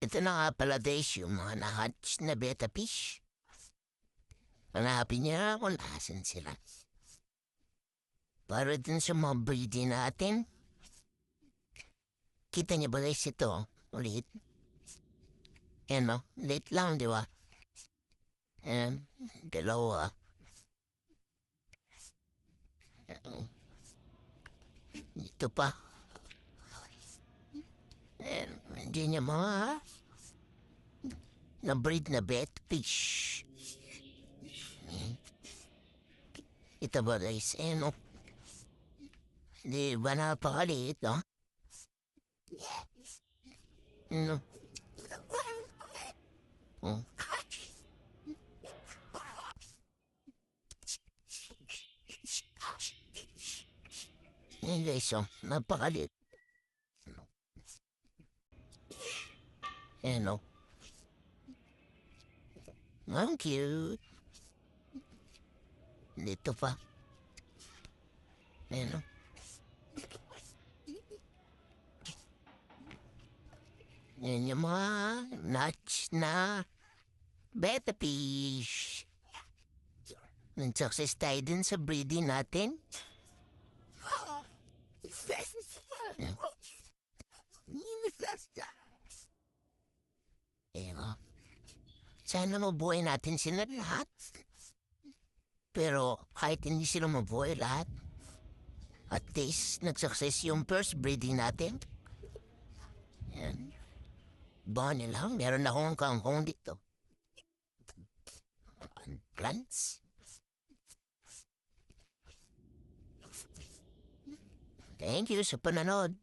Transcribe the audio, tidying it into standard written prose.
Ito na nga pala days yung mga na-hatch na beta fish. Hanapin niya kung nasan sila. Para dun sa mga breeding natin. Kita niyo ba guys ito? Ulit. Yan o, late lang di ba? Yan, dalawa. Ito pa. Yan, hindi niya mga na-breed na beta fish. Ito ba guys? Ayan o. Di ba napakaliit no? No. Oh. Yan guys o, napakaliit. Ayan o. Ang cute. Dito pa. Ayan o. Yan yung mga nuts na beta fish. Nag-success tayo din sa breeding natin. Ayan o. Sana mabuhay natin sila lahat. Pero kahit hindi sila mabuhay lahat, at least nag-success yung first breeding natin. Yan. Bonnie lang, meron akong kangkong dito. Plants. Thank you sa pananood.